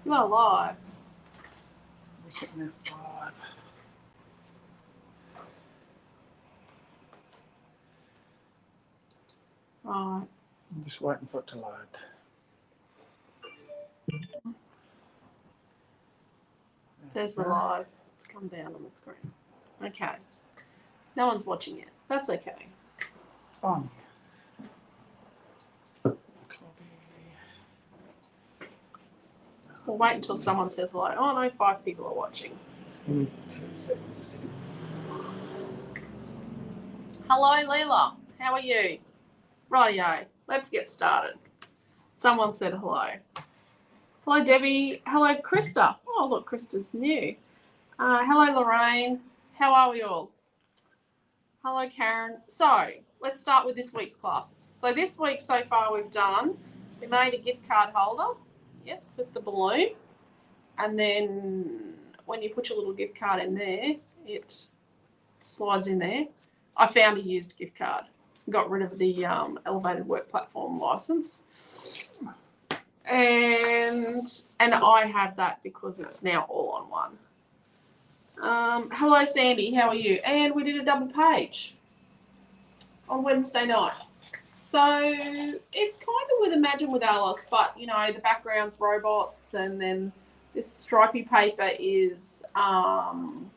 You are live. We're sitting there live. Right. I'm just waiting for it to load. It says we're live. It's come down on the screen. Okay. No one's watching it. That's okay. On. We'll wait until someone says hello. Oh no, 5 people are watching. Just give me 2 seconds. Hello, Leela. How are you? Rightio. Let's get started. Someone said hello. Hello, Debbie. Hello, Krista. Oh, look, Krista's new. Hello, Lorraine. How are we all? Hello, Karen. So, let's start with this week's classes. So, this week so far we made a gift card holder. Yes, with the balloon. And then when you put your little gift card in there, it slides in there. I found a used gift card. Got rid of the elevated work platform license. And I have that because it's now all on one. Hello, Sandy. How are you? And we did a double page on Wednesday night. So it's kind of with Imagine with Alice, but, you know, the background's robots, and then this stripy paper is Known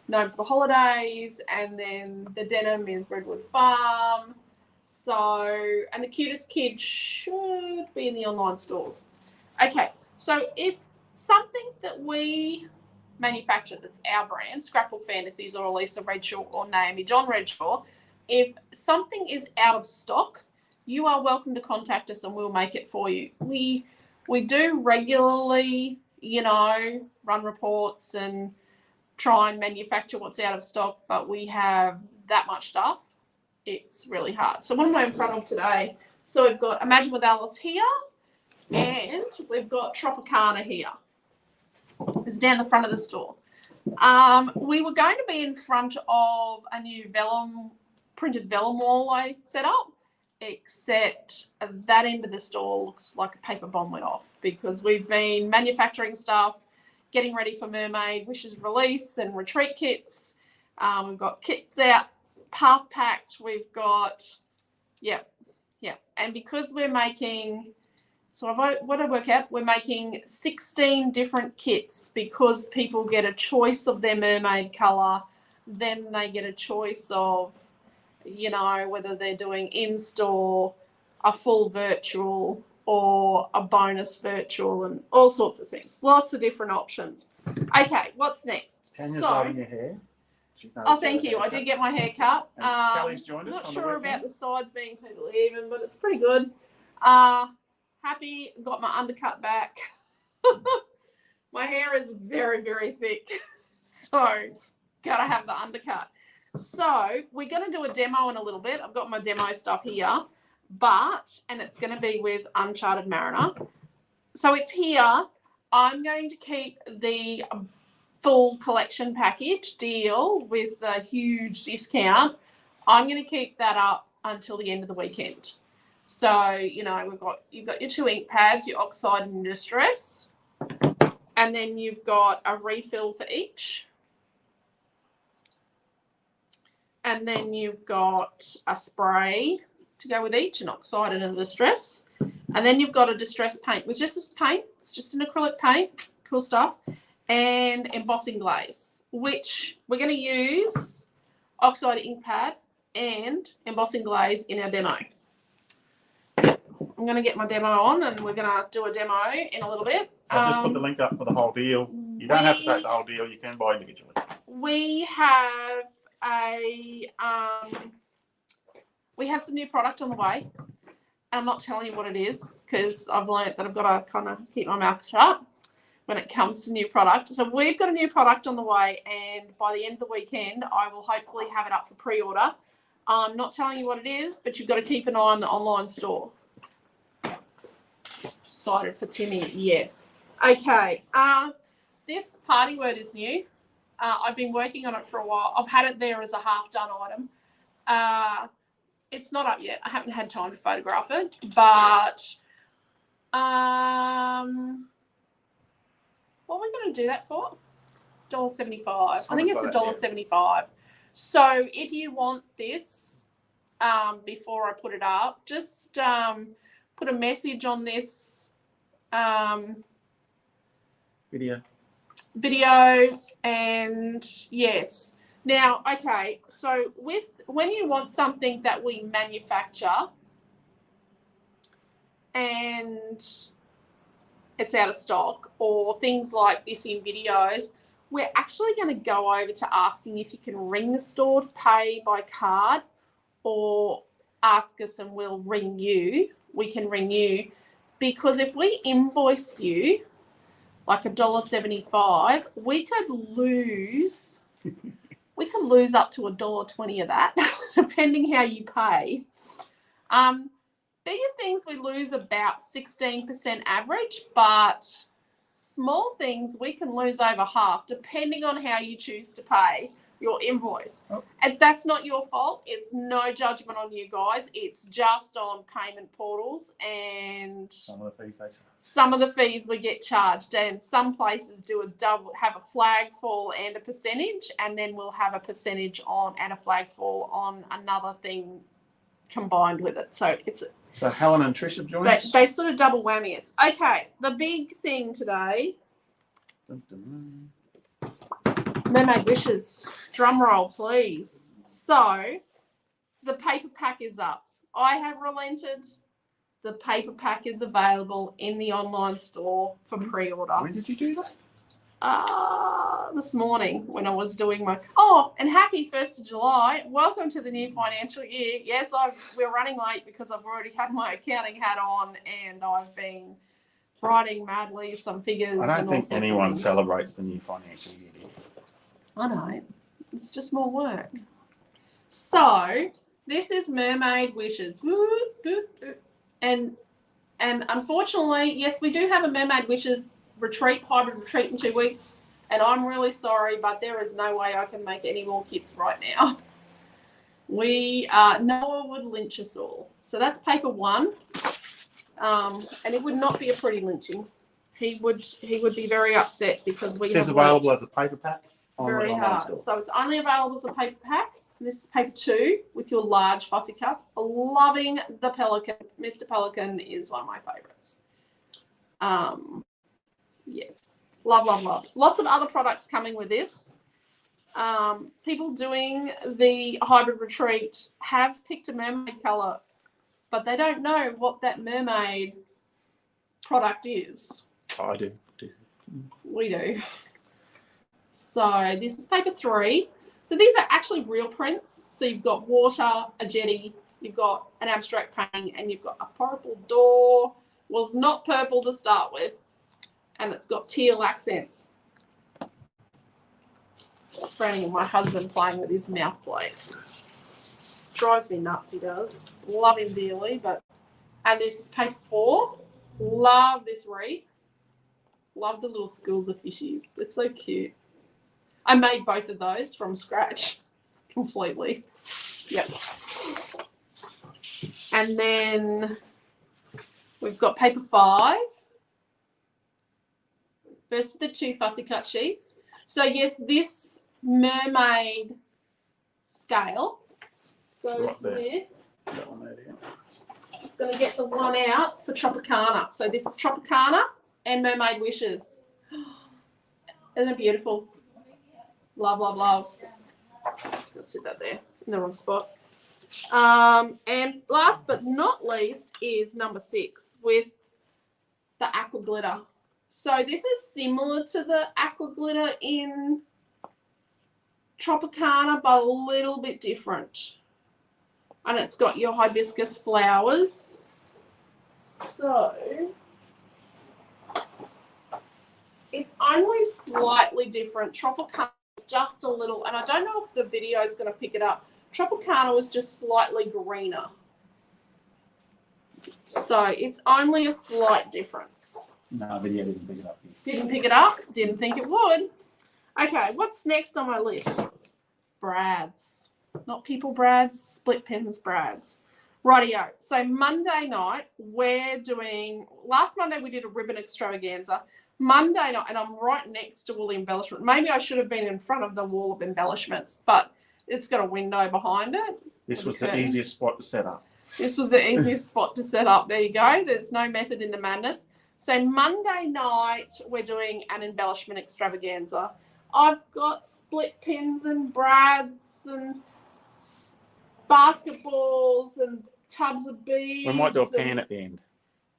for the Holidays, and then the denim is Redwood Farm. So, and the cutest kid should be in the online store. Okay, so if something that we manufacture that's our brand, Scrapbook Fantasies or Alicia Redshaw or Naomi John Redshaw, if something is out of stock, you are welcome to contact us and we'll make it for you. We do regularly, you know, run reports and try and manufacture what's out of stock, but we have that much stuff. It's really hard. So what am I in front of today? So we've got Imagine with Alice here, and we've got Tropicana here. It's down the front of the store. We were going to be in front of a new printed vellum wall I set up, except that end of the store looks like a paper bomb went off because we've been manufacturing stuff, getting ready for Mermaid Wishes release and retreat kits. We've got kits out, half packed. We've got, yeah. And because we're making, what did I work out? We're making 16 different kits because people get a choice of their mermaid colour. Then they get a choice of, you know, whether they're doing in-store, a full virtual, or a bonus virtual, and all sorts of things. Lots of different options. Okay, what's next? Tanya's loving your hair. Oh, thank you. I did get my hair cut. Kelly's joined us. Not sure about the sides being completely even, but it's pretty good. Happy. Got my undercut back. My hair is very, very thick, so gotta have the undercut. So we're going to do a demo in a little bit. I've got my demo stuff here, and it's going to be with Uncharted Mariner. So it's here. I'm going to keep the full collection package deal with a huge discount. I'm going to keep that up until the end of the weekend. So, you know, you've got your 2 ink pads, your oxide and distress, and then you've got a refill for each. And then you've got a spray to go with each, an oxide and a distress. And then you've got a distress paint. It's just this paint. It's just an acrylic paint. Cool stuff. And embossing glaze, which we're going to use oxide ink pad and embossing glaze in our demo. I'm going to get my demo on, and we're going to do a demo in a little bit. So I've just put the link up for the whole deal. You don't have to take the whole deal. You can buy individually. We have some new product on the way. I'm not telling you what it is because I've learned that I've got to kind of keep my mouth shut when it comes to new product. So we've got a new product on the way, and by the end of the weekend, I will hopefully have it up for pre-order. I'm not telling you what it is, but you've got to keep an eye on the online store. Excited for Timmy, yes. Okay, this party word is new. I've been working on it for a while. I've had it there as a half-done item. It's not up yet. I haven't had time to photograph it, but What are we going to do that for? $1.75. I think Something it's like that, yeah. $1.75. So if you want this, before I put it up, just put a message on this video, and yes. Now, okay, so when you want something that we manufacture and it's out of stock, or things like this in videos, we're actually going to go over to asking if you can ring the store to pay by card, or ask us and we'll ring you. We can ring you, because if we invoice you like $1.75, we could lose up to $1.20 of that, depending how you pay. Bigger things we lose about 16% average, but small things we can lose over half, depending on how you choose to pay your invoice. Oh. And that's not your fault. It's no judgment on you guys. It's just on payment portals and some of the fees we get charged. And some places have a flag fall and a percentage, and then we'll have a percentage on and a flag fall on another thing combined with it. So Helen and Trish have joined us. They sort of double whammy us. Okay, the big thing today. Mermaid Wishes. Drum roll, please. So, the paper pack is up. I have relented. The paper pack is available in the online store for pre-order. When did you do that? This morning when I was doing my... Oh, and happy 1st of July. Welcome to the new financial year. Yes, we're running late because I've already had my accounting hat on and I've been writing madly some figures. I don't think anyone celebrates the new financial year. I know. It's just more work. So, this is Mermaid Wishes. And unfortunately, yes, we do have a Mermaid Wishes hybrid retreat in 2 weeks, and I'm really sorry, but there is no way I can make any more kits right now. Noah would lynch us all. So that's paper 1, and it would not be a pretty lynching. He would be very upset because we says available as a paper pack. Very hard. So it's only available as a paper pack. This is paper 2 with your large fussy cuts. Loving the Pelican. Mr. Pelican is one of my favorites. Yes. Love, love, love. Lots of other products coming with this. People doing the hybrid retreat have picked a mermaid colour, but they don't know what that mermaid product is. Oh, I do. We do. So this is paper 3. So these are actually real prints. So you've got water, a jetty, you've got an abstract painting, and you've got a purple door. Was not purple to start with. And it's got teal accents. Franny and my husband playing with his mouth plate. Drives me nuts, he does. Love him dearly. And this is paper 4. Love this wreath. Love the little schools of fishies. They're so cute. I made both of those from scratch. Completely. Yep. And then we've got paper 5. First of the 2 fussy cut sheets. So yes, this mermaid scale goes there. That one there. Just going to get the one out for Tropicana. So this is Tropicana and Mermaid Wishes. Isn't it beautiful? Love, love, love. Just going to sit that there in the wrong spot. And last but not least is number 6 with the aqua glitter. So this is similar to the aqua glitter in Tropicana, but a little bit different. And it's got your hibiscus flowers. So it's only slightly different. Tropicana is just a little, and I don't know if the video is going to pick it up. Tropicana was just slightly greener. So it's only a slight difference. No, video didn't pick it up. Didn't pick it up. Didn't think it would. Okay, what's next on my list? Brads. Not people brads, split pens brads. Rightio. So Monday night, we're doing, last Monday we did a ribbon extravaganza. Monday night, and I'm right next to all the embellishment. Maybe I should have been in front of the wall of embellishments, but it's got a window behind it. This was the easiest spot to set up. This was the easiest spot to set up. There you go. There's no method in the madness. So Monday night, we're doing an embellishment extravaganza. I've got split pins and brads and basketballs and tubs of beads. We might do a pan at the end.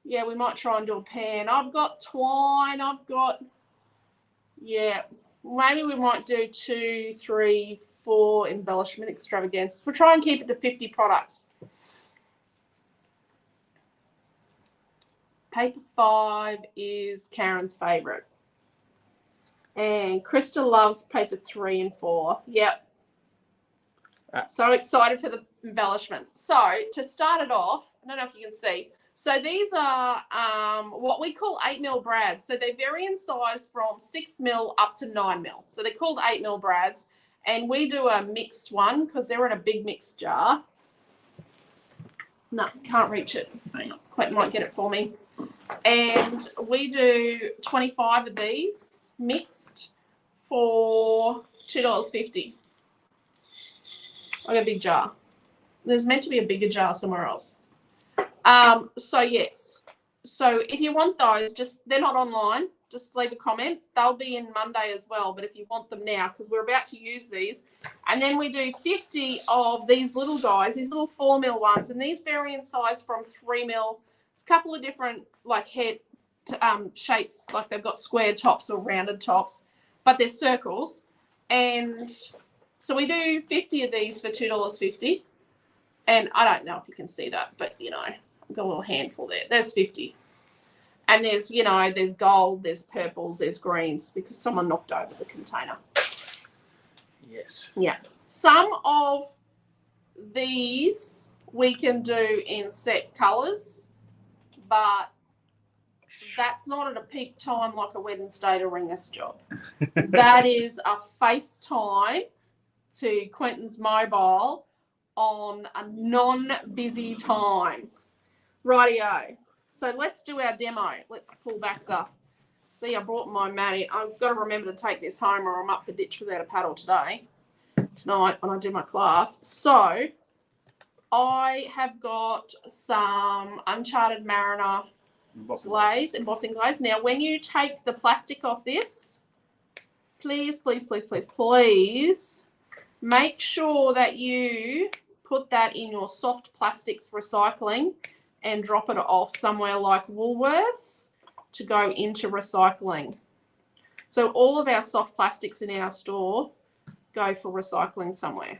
Yeah, we might try and do a pan. I've got twine. Maybe we might do 2, 3, 4 embellishment extravaganzas. We'll try and keep it to 50 products. Paper 5 is Karen's favourite. And Krista loves paper 3 and 4. Yep. So excited for the embellishments. So to start it off, I don't know if you can see. So these are what we call 8mm brads. So they vary in size from 6mm up to 9mm. So they're called 8mm brads. And we do a mixed one because they're in a big mixed jar. No, can't reach it. Hang on. Quentin might get it for me. And we do 25 of these mixed for $2.50. I got a big jar. There's meant to be a bigger jar somewhere else. So yes. So if you want those, they're not online. Just leave a comment. They'll be in Monday as well. But if you want them now, because we're about to use these, and then we do 50 of these little guys, these little 4mm ones, and these vary in size from 3mm. It's a couple of different like head shapes, like they've got square tops or rounded tops, but they're circles. And so we do 50 of these for $2.50. And I don't know if you can see that, but you know, I've got a little handful there. There's 50. And there's, you know, there's gold, there's purples, there's greens because someone knocked over the container. Yes. Yeah. Some of these we can do in set colours, but that's not at a peak time like a Wednesday to ring us job. That is a FaceTime to Quentin's mobile on a non-busy time. Rightio. So let's do our demo. Let's pull back the... See, I brought my matty. I've got to remember to take this home or I'm up the ditch without a paddle tonight when I do my class. So I have got some Uncharted Mariner embossing glaze. Now, when you take the plastic off this, please, please, please, please, please make sure that you put that in your soft plastics recycling and drop it off somewhere like Woolworths to go into recycling. So all of our soft plastics in our store go for recycling somewhere.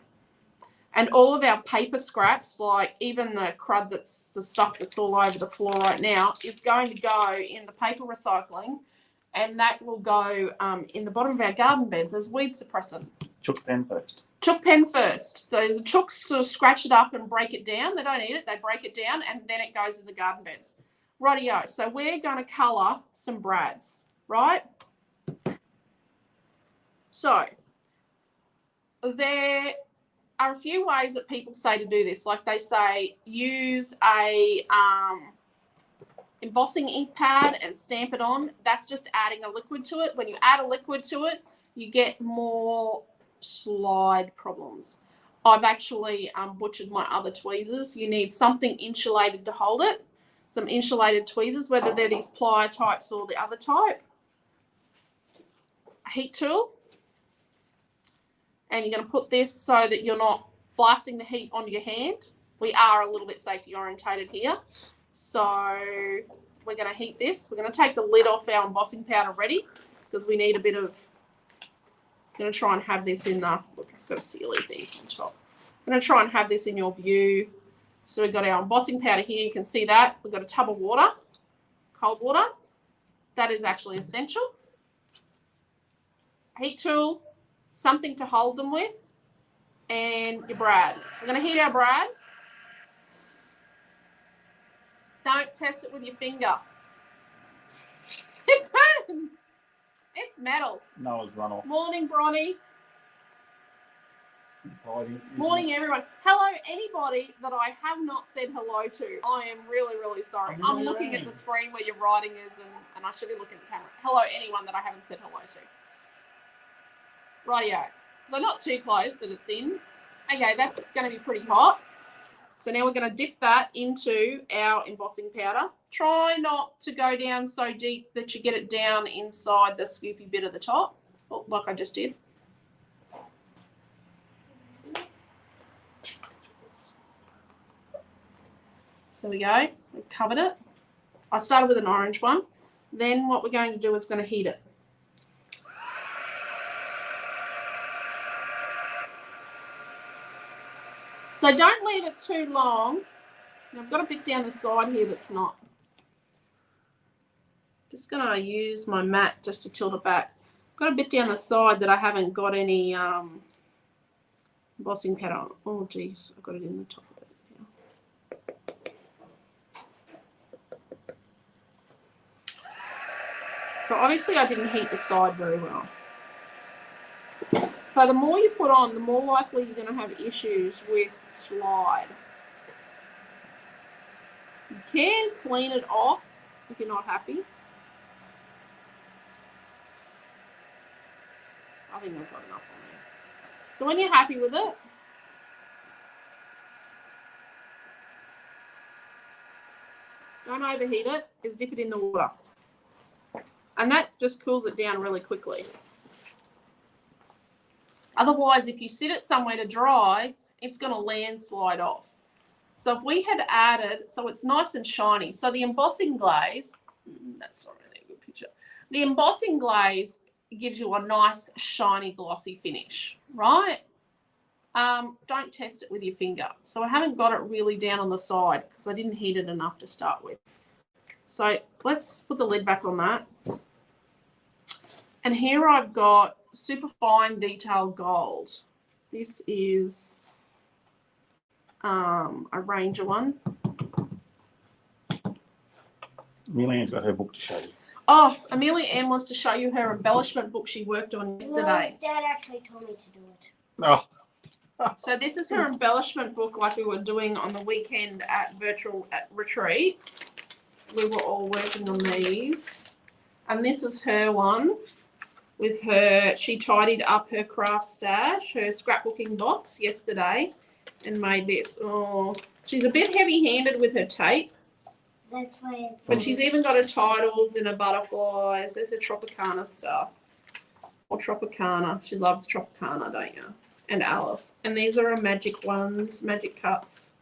And all of our paper scraps, like even the crud that's the stuff that's all over the floor right now, is going to go in the paper recycling, and that will go in the bottom of our garden beds as weed suppressant. Chook pen first. Chook pen first. The chooks sort of scratch it up and break it down. They don't eat it. They break it down, and then it goes in the garden beds. Rightio. So we're going to colour some brads, right? So there are a few ways that people say to do this. Like they say use a embossing ink pad and stamp it on. That's just adding a liquid to it. When you add a liquid to it, you get more slide problems. I've actually butchered my other tweezers. You need something insulated to hold it. Some insulated tweezers, whether they're these plier types or the other type. A heat tool. And you're going to put this so that you're not blasting the heat onto your hand. We are a little bit safety orientated here. So we're going to heat this. We're going to take the lid off our embossing powder ready because we need a bit of... I'm going to try and have this in the... Look, it's got a sealy thing on top. I'm going to try and have this in your view. So we've got our embossing powder here. You can see that. We've got a tub of water, cold water. That is actually essential. Heat tool, something to hold them with, and your brad. So we're going to heat our brad. Don't test it with your finger. It burns. It's metal. Noah's runoff. Morning, Bronny. Morning, everyone. Hello, anybody that I have not said hello to. I am really, really sorry. I'm looking at the screen where your writing is, and I should be looking at the camera. Hello, anyone that I haven't said hello to. Rightio. So not too close that it's in. Okay, that's going to be pretty hot. So now we're going to dip that into our embossing powder. Try not to go down so deep that you get it down inside the scoopy bit at the top, like I just did. So there we go. We've covered it. I started with an orange one. Then what we're going to do is going to heat it. So don't leave it too long. I've got a bit down the side here that's not. Just going to use my mat just to tilt it back. Got a bit down the side that I haven't got any embossing powder on. Oh, geez, I've got it in the top of it. So obviously I didn't heat the side very well. So the more you put on, the more likely you're going to have issues with slide. You can clean it off if you're not happy. I think I've got enough on there. So when you're happy with it, don't overheat it, is dip it in the water. And that just cools it down really quickly. Otherwise, if you sit it somewhere to dry, it's going to landslide off. So if we had added, so it's nice and shiny. So the embossing glaze, that's not really a good picture. The embossing glaze gives you a nice, shiny, glossy finish, right? Don't test it with your finger. So I haven't got it really down on the side because I didn't heat it enough to start with. So let's put the lid back on that. And here I've got super fine detail gold. This is a Ranger one. Amelia got her book to show you. Oh, Amelia Ann wants to show you her embellishment book she worked on yesterday. Well, Dad actually told me to do it. Oh. So this is her embellishment book like we were doing on the weekend at retreat. We were all working on these. And this is her one with her, she tidied up her craft stash, her scrapbooking box yesterday and made this. Oh, she's a bit heavy-handed with her tape. That's why it's. But she's even got her titles and her butterflies. There's her Tropicana stuff. Or Tropicana. She loves Tropicana, don't you? And Alice. And these are her magic ones, magic cuts.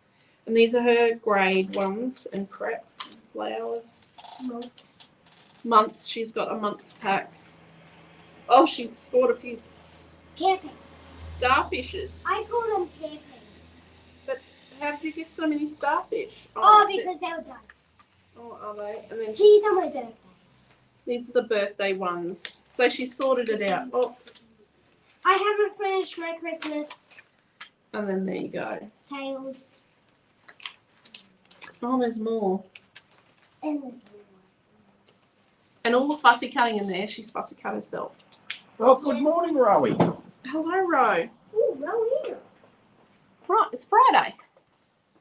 And these are her grade ones and prep flowers. Months. She's got a month's pack. Oh, she's scored a few Hairpins. starfishes. I call them hairpins. But how did you get so many starfish? Oh, because they were duds. Oh, are they? And then These are my birthdays. these are the birthday ones. So she sorted it out. Oh, I haven't finished my Christmas and then there you go. tails. Oh, there's more. And there's more. And all the fussy cutting in there, she's fussy cut herself. Oh, good morning, Rowie. Hello, Ro. Ooh, no here. Right, it's Friday.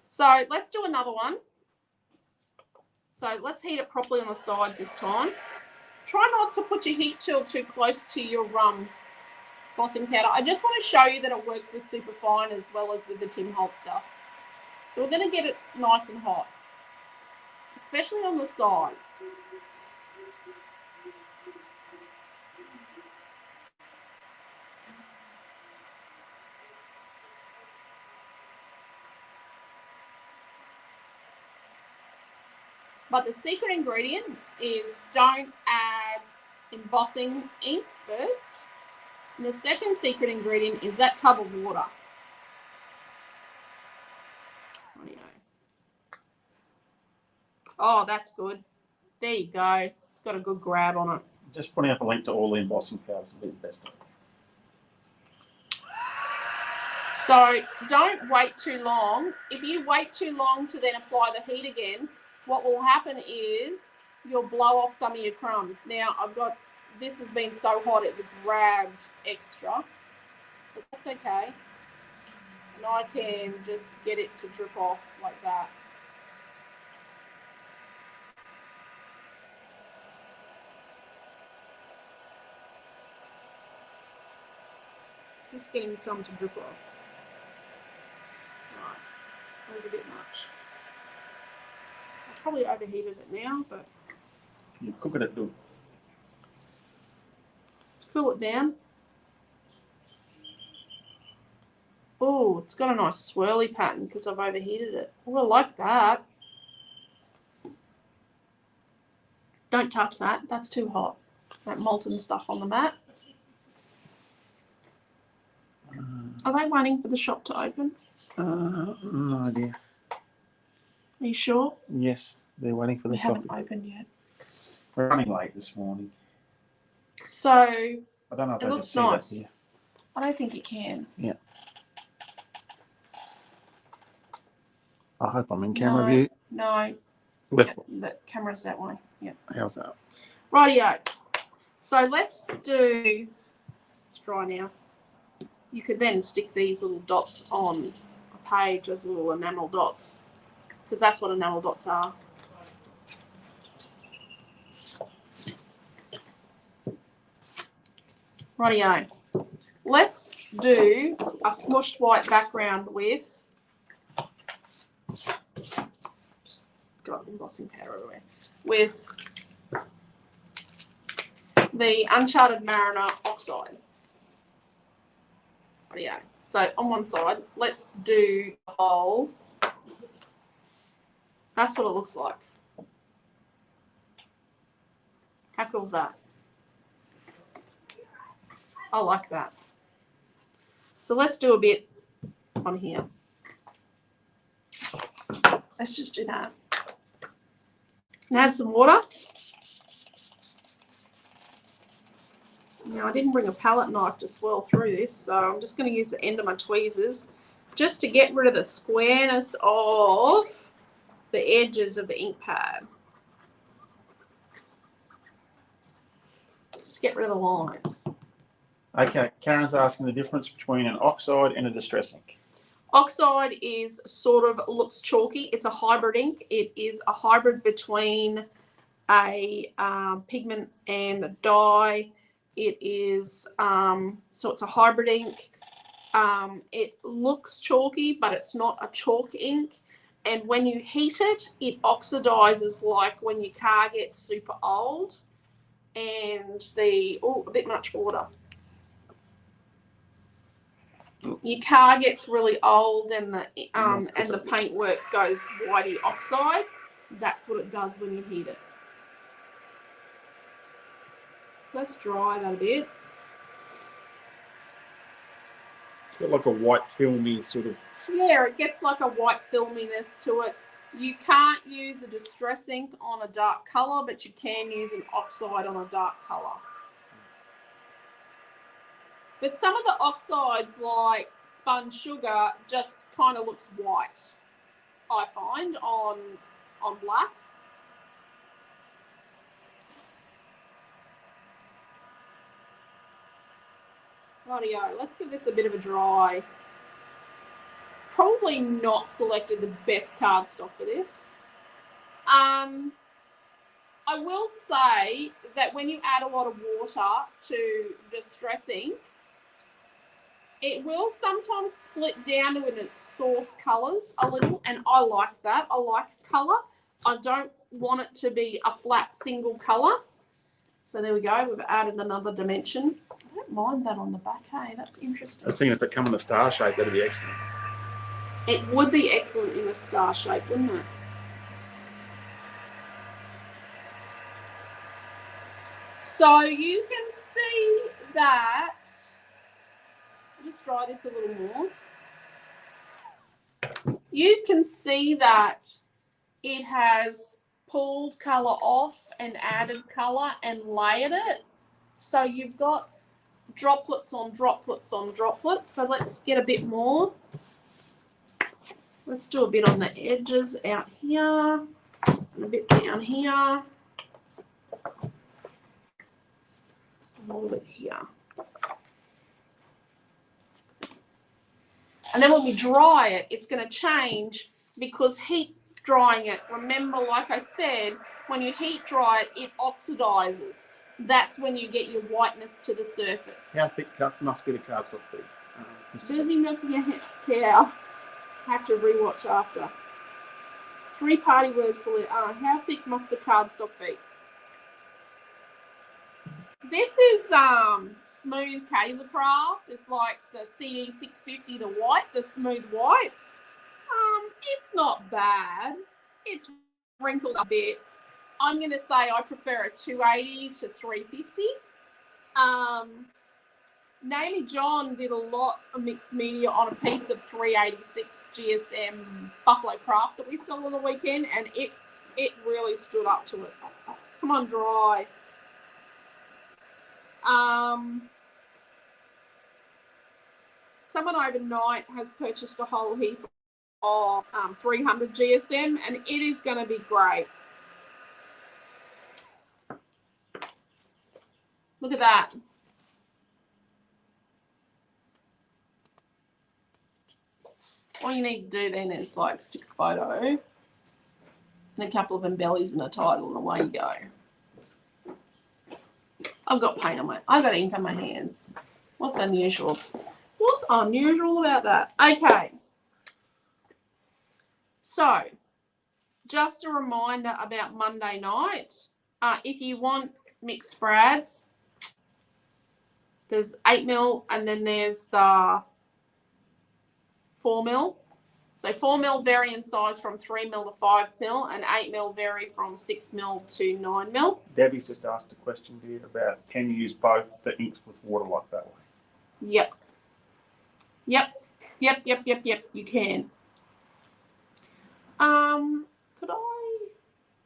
So let's do another one. So let's heat it properly on the sides this time. Try not to put your heat tool too close to your embossing powder. I just want to show you that it works with super fine as well as with the Tim Holtz stuff. So we're going to get it nice and hot, especially on the sides. But the secret ingredient is don't add embossing ink first. And the second secret ingredient is that tub of water. Oh, that's good. There you go. It's got a good grab on it. Just putting up a link to all the embossing powders would be the best. So don't wait too long. If you wait too long to then apply the heat again, what will happen is you'll blow off some of your crumbs. Now, this has been so hot it's grabbed extra, but that's okay. and I can just get it to drip off like that. Just getting some to drip off. Right, that was a bit much. I probably overheated it now, but You cook it at good. let's cool it down. Oh, it's got a nice swirly pattern because I've overheated it. Oh, I like that. Don't touch that. That's too hot. That molten stuff on the mat. Are they waiting for the shop to open? No idea. Are you sure? Yes, they're waiting for the They haven't coffee. opened yet. We're running late this morning. So I don't know if It I can looks see nice. that here. I don't think you can. I hope I'm in camera No. view. No, Left. the camera's that way. Yeah. How's that? Rightio. So let's do. It's dry now. You could then stick these little dots on a page as little enamel dots, because that's what enamel dots are. Rightio. Let's do a smushed white background with. Just got embossing powder everywhere. With the Uncharted Mariner Oxide. Rightio. So on one side, let's do the whole. That's what it looks like. How cool is that? I like that. So let's do a bit on here. Let's just do that. And add some water. Now I didn't bring a palette knife to swirl through this, so I'm just going to use the end of my tweezers just to get rid of the squareness of the edges of the ink pad. Just get rid of the lines. Okay, Karen's asking the difference between an oxide and a distress ink. Oxide is sort of looks chalky. It's a hybrid ink. It is a hybrid between a pigment and a dye. It is so it's a hybrid ink. It looks chalky, but it's not a chalk ink. And when you heat it, it oxidizes like when your car gets super old. And a bit much water. Your car gets really old and the paintwork goes whitey oxide. That's what it does when you heat it. So let's dry that a bit. It's got like a white filmy sort of. Yeah, it gets like a white filminess to it. You can't use a distress ink on a dark colour, but you can use an oxide on a dark colour. But some of the oxides, like spun sugar, just kind of looks white, I find, on black. Rightio, let's give this a bit of a dry. Probably not selected the best cardstock for this. I will say that when you add a lot of water to distress ink, it will sometimes split down to its source colours a little, and I like that. I like colour. I don't want it to be a flat single colour. So there we go. We've added another dimension. I don't mind that on the back, hey? That's interesting. I was thinking if it come in a star shape, that'd be excellent. It would be excellent in a star shape, wouldn't it? So you can see that. Just dry this a little more. You can see that it has pulled colour off and added colour and layered it. So you've got droplets on droplets on droplets. So let's get a bit more. Let's do a bit on the edges out here and a bit down here. A little bit here. And then when we dry it, it's going to change because heat drying it, remember, like I said, when you heat dry it, it oxidizes. That's when you get your whiteness to the surface. How thick must be the cardstock be? Busy milking a cow. Have to rewatch after. 3 party words for it. How thick must the cardstock be? This is smooth Craft. It's like the CE 650, the white, the smooth white. It's not bad. It's wrinkled a bit. I'm going to say I prefer a 280 to 350. Namie John did a lot of mixed media on a piece of 386 GSM Buffalo Craft that we saw on the weekend, and it really stood up to it. Come on, dry. Someone overnight has purchased a whole heap of 300 GSM, and it is going to be great. Look at that. All you need to do then is like stick a photo and a couple of embellies and a title, and away you go. I've got paint on I've got ink on my hands. What's unusual? What's unusual about that? Okay. So, just a reminder about Monday night. If you want mixed brads, there's 8mm and then there's the 4mm. So 4mm vary in size from 3mm to 5mm, and 8mm vary from 6mm to 9mm. Debbie's just asked a question here about can you use both the inks with water like that way? Yep. You can. Could I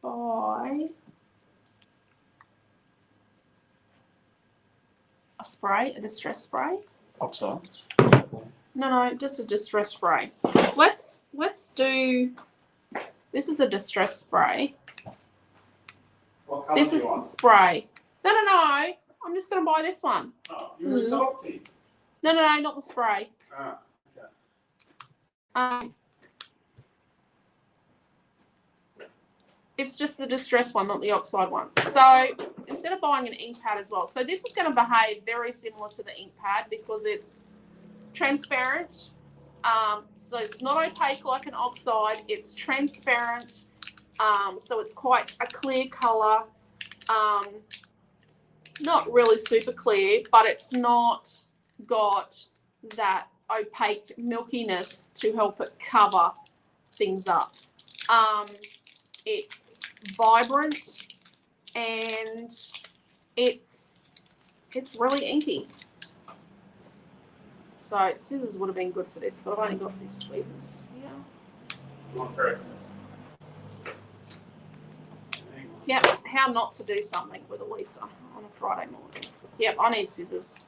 buy a spray, a distress spray? Oxide. No, just a distress spray. Let's do. This is a distress spray. This is the spray. No. I'm just going to buy this one. Oh, you're salty. No, not the spray. Okay. It's just the distress one, not the oxide one. So instead of buying an ink pad as well. So this is going to behave very similar to the ink pad because it's transparent. So it's not opaque like an oxide. It's transparent. So it's quite a clear colour. Not really super clear, but it's not got that opaque milkiness to help it cover things up. It's vibrant and it's really inky. So scissors would have been good for this, but I've only got these tweezers here. You want a pair of scissors? Yep, how not to do something with Alicia on a Friday morning. Yep, I need scissors.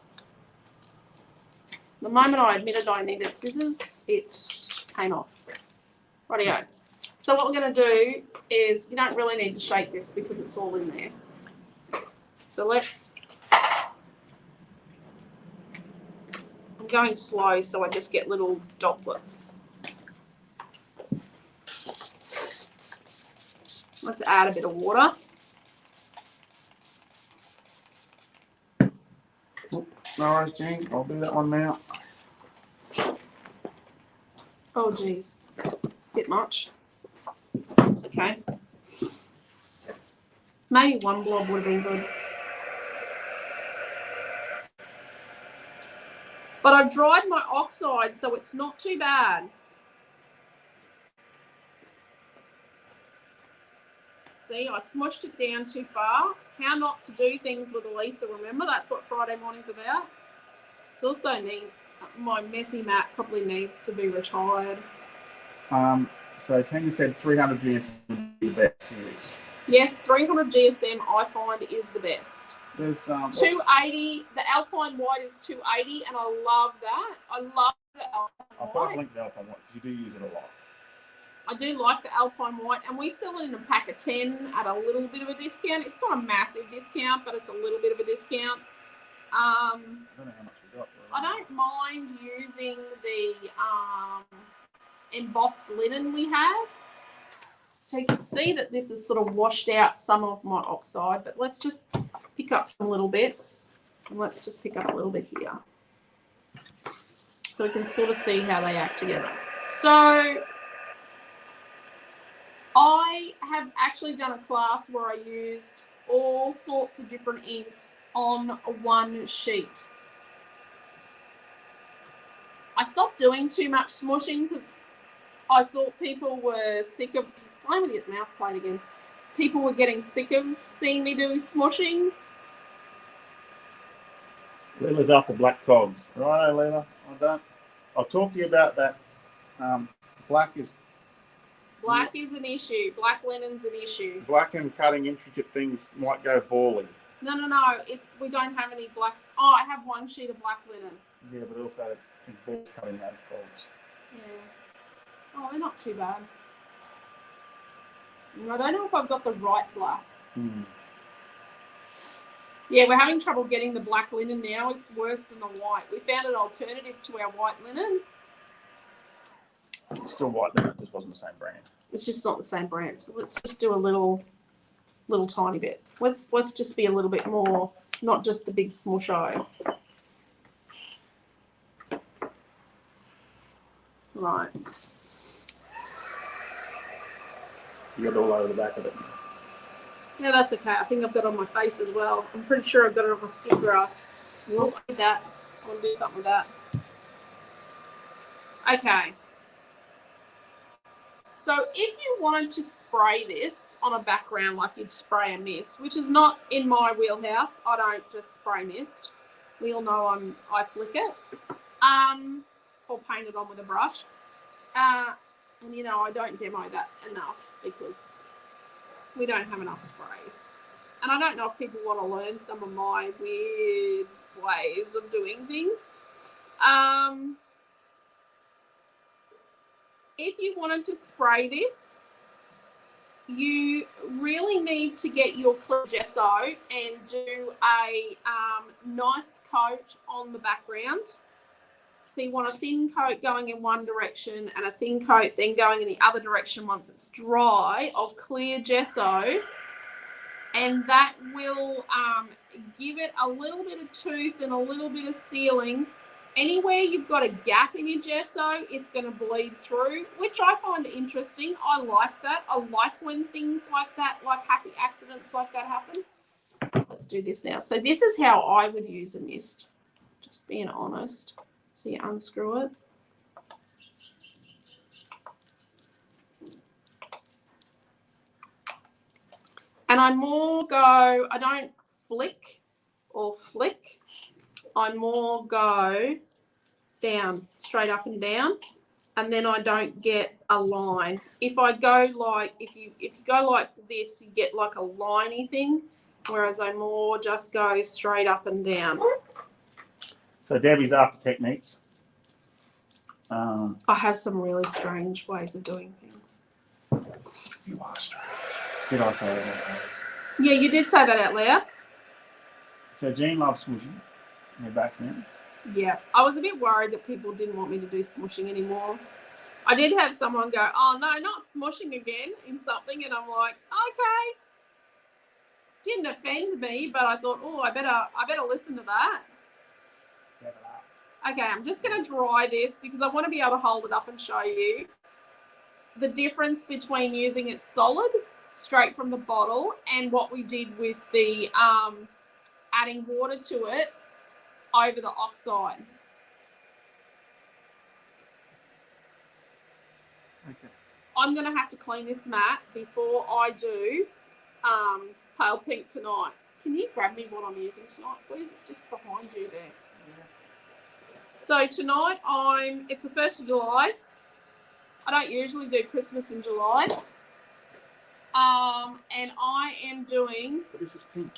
The moment I admitted I needed scissors, it came off. Rightio. So what we're going to do is, you don't really need to shake this because it's all in there. So let's, I'm going slow so I just get little droplets. Let's add a bit of water. No worries, Jean. I'll do that one now. Oh, geez. Bit much. It's okay. Maybe one blob would have been good. But I've dried my oxide, so it's not too bad. See, I smushed it down too far. How not to do things with Alicia, remember? That's what Friday morning's about. It's also neat. My messy mat probably needs to be retired. So Tanya said 300 GSM would be the best series. Yes, 300 GSM I find is the best. There's 280, the Alpine White is 280, and I love that. I love the Alpine I'll White. put a link to Alpine White because you do use it a lot. I do like the Alpine White, and we sell it in a pack of 10 at a little bit of a discount. It's not a massive discount, but it's a little bit of a discount. I don't know how much we got for it. I don't mind using the embossed linen we have. So you can see that this has sort of washed out some of my oxide, but let's just pick up some little bits. And let's just pick up a little bit here. So we can sort of see how they act together. So I have actually done a class where I used all sorts of different inks on one sheet. I stopped doing too much smushing because I thought people were sick of, he's playing with his mouth plate again. People were getting sick of seeing me do smushing. Lila's after black cogs. Righto, Lila. I'm done. I'll talk to you about that. Black is an issue. Black linen's an issue. black and cutting intricate things might go bally. No. We don't have any black. Oh, I have one sheet of black linen. Yeah, but also involves cutting those cogs. Yeah. Oh, they're not too bad. I don't know if I've got the right black. Yeah, we're having trouble getting the black linen now. It's worse than the white. We found an alternative to our white linen. Still white linen, it just wasn't the same brand. It's just not the same brand. So let's just do a little tiny bit. Let's just be a little bit more, not just the big smusho. Right. You got it all over the back of it. Yeah, that's okay. I think I've got it on my face as well. I'm pretty sure I've got it on my skin graft. We'll look at that. I want to do something with that. Okay. So if you wanted to spray this on a background like you'd spray a mist, which is not in my wheelhouse, I don't just spray mist. We all know I flick it, or paint it on with a brush. And you know, I don't demo that enough because we don't have enough sprays. And I don't know if people want to learn some of my weird ways of doing things. If you wanted to spray this, you really need to get your clear gesso and do a nice coat on the background. So you want a thin coat going in one direction and a thin coat then going in the other direction once it's dry of clear gesso. And that will give it a little bit of tooth and a little bit of sealing. Anywhere you've got a gap in your gesso, it's going to bleed through, which I find interesting. I like that. I like when things like that, like happy accidents like that happen. Let's do this now. So this is how I would use a mist, just being honest. So you unscrew it. And I more go, I don't flick or flick. I more go down, straight up and down, and then I don't get a line. If I go like, if you go like this, you get like a liney thing, whereas I more just go straight up and down. So Debbie's after techniques. I have some really strange ways of doing things. You are strange. Did I say that? Yeah, you did say that out loud. So Jean loves smooshing in her backgrounds. Yeah, I was a bit worried that people didn't want me to do smushing anymore. I did have someone go, "Oh no, not smushing again" in something, and I'm like, okay. Didn't offend me, but I thought, oh, I better listen to that. Okay, I'm just going to dry this because I want to be able to hold it up and show you the difference between using it solid, straight from the bottle, and what we did with the adding water to it over the oxide. Okay. I'm going to have to clean this mat before I do pale pink tonight. Can you grab me what I'm using tonight, please? It's just behind you there. Yeah. So tonight it's the 1st of July. I don't usually do Christmas in July. And I am doing, But this is pink.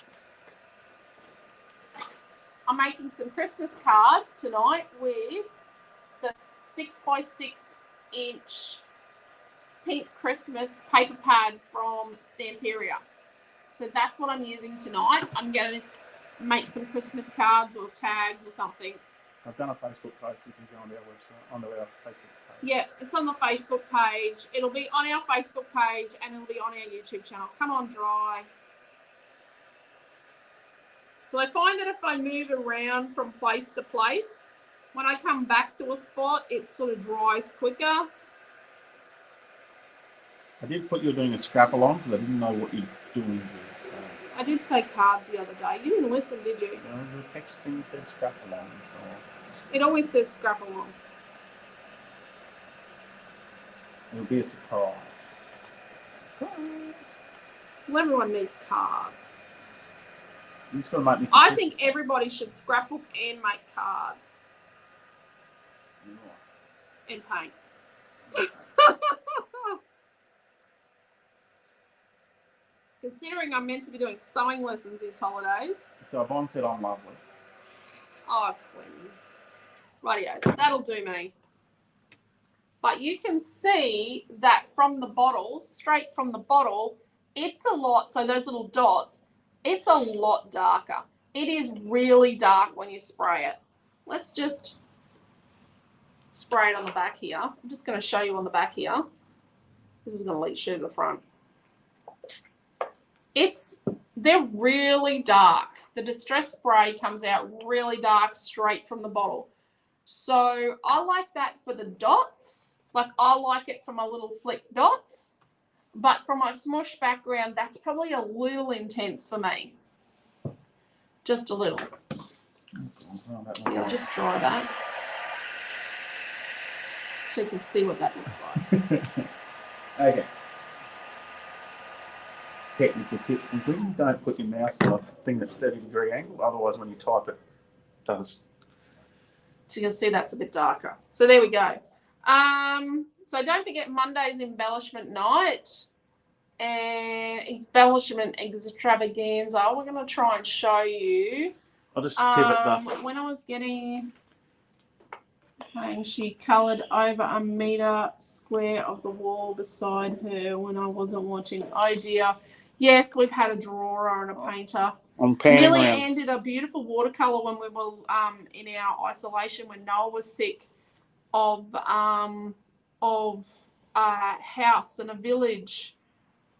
I'm making some Christmas cards tonight with the 6x6 inch pink Christmas paper pad from Stamperia. So that's what I'm using tonight. I'm going to make some Christmas cards or tags or something. I've done a Facebook post. You can go onto our website, onto our Facebook page. Yeah, it's on the Facebook page. It'll be on our Facebook page and it'll be on our YouTube channel. Come on, dry. So I find that if I move around from place to place, when I come back to a spot, it sort of dries quicker. I did put you doing a scrap along because I didn't know what you're doing here. So. I did say cards the other day. You didn't listen, did you? Well, the text thing said scrap along, so It always says scrap along. it'll be a surprise. Well, everyone needs cards. You just got to make me. I think everybody should scrapbook and make cards and paint. Considering I'm meant to be doing sewing lessons these holidays. So Yvonne said I'm lovely. Oh, Quinn. Rightio, that'll do me. But you can see that from the bottle, straight from the bottle, it's a lot, so those little dots, it's a lot darker. It is really dark when you spray it. Let's just spray it on the back here. I'm just going to show you on the back here. This is going to leach through to the front. They're really dark. The Distress Spray comes out really dark straight from the bottle. So I like that for the dots. Like I like it for my little flick dots. But for my smush background, that's probably a little intense for me. Just a little. So I'll just dry that. So you can see what that looks like. Okay. Technical tip: please don't put your mouse on a thing that's 30-degree angle. Otherwise, when you type it, it does. So you'll see that's a bit darker. So there we go. So don't forget Monday's embellishment night and embellishment extravaganza. We're going to try and show you. I'll just pivot When I was getting, she coloured over a metre square of the wall beside her when I wasn't watching. Oh dear. Yes, we've had a drawer and a painter. I'm panning Millie around. Ann did a beautiful watercolour when we were in our isolation when Noah was sick of a house and a village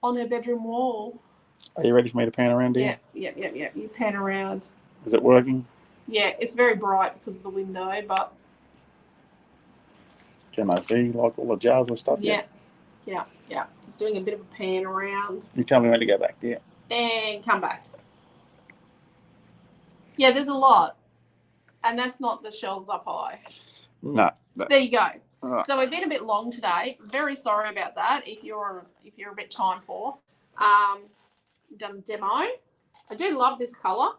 on her bedroom wall. Are you ready for me to pan around here? Yeah. You pan around. Is it working? Yeah, it's very bright because of the window, but Can I see like all the jars and stuff? yeah. It's doing a bit of a pan around. You tell me when to go back there. And come back. Yeah, there's a lot. And that's not the shelves up high. No. There you go. Right. So we've been a bit long today. Very sorry about that. If you're a bit time poor, done a demo. I do love this colour.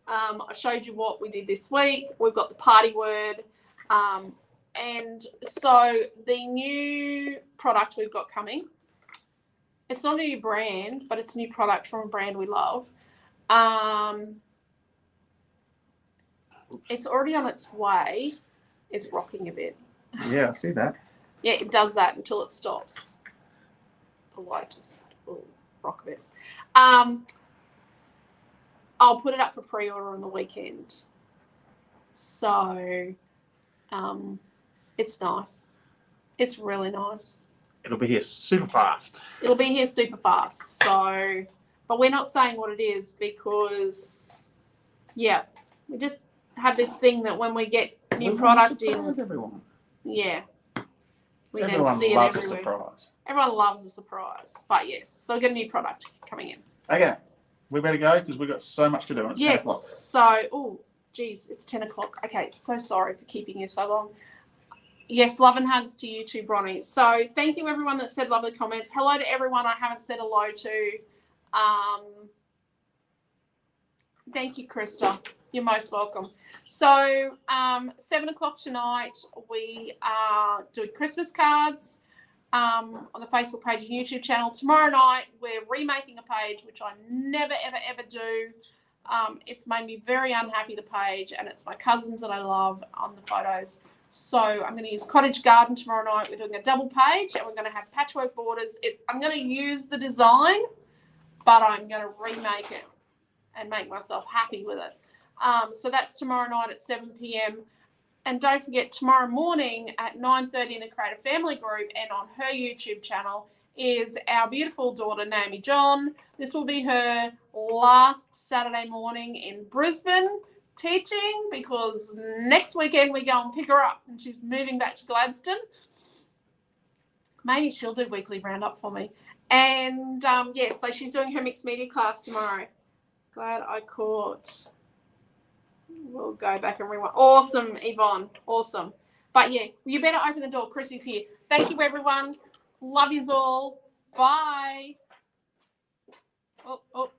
I showed you what we did this week. We've got the party word, and so the new product we've got coming. It's not a new brand, but it's a new product from a brand we love. It's already on its way. It's rocking a bit. Yeah, I see that. Yeah, it does that until it stops. The light just will rock a bit. I'll put it up for pre-order on the weekend. So it's nice. It's really nice. It'll be here super fast. It'll be here super fast. So, but we're not saying what it is because, yeah, we just have this thing that when we get new product in, everyone. yeah, we Everyone then see it loves a everywhere. surprise. Everyone loves a surprise, but yes. So we've got a new product coming in. Okay, we better go because we've got so much to do. And it's 10 Yes. o'clock. So, oh, geez, it's 10 o'clock. Okay, so sorry for keeping you so long. Yes, love and hugs to you too, Bronnie. So thank you everyone that said lovely comments. Hello to everyone I haven't said hello to. Thank you, Krista. You're most welcome. So 7 o'clock tonight, we are doing Christmas cards on the Facebook page and YouTube channel. Tomorrow night, we're remaking a page, which I never, ever do. It's made me very unhappy, the page, and it's my cousins that I love on the photos. So I'm going to use Cottage Garden tomorrow night. We're doing a double page, and we're going to have patchwork borders. I'm going to use the design, but I'm going to remake it and make myself happy with it. So that's tomorrow night at 7 p.m. And don't forget, tomorrow morning at 9:30 in the Creative Family Group and on her YouTube channel is our beautiful daughter, Naomi John. This will be her last Saturday morning in Brisbane teaching, because next weekend we go and pick her up and she's moving back to Gladstone. Maybe she'll do weekly roundup for me. And yes, so she's doing her mixed media class tomorrow. Glad I caught. We'll go back and rewind. Awesome, Yvonne. Awesome. But yeah, you better open the door. Chrissy's here. Thank you, everyone. Love yous all. Bye. Oh.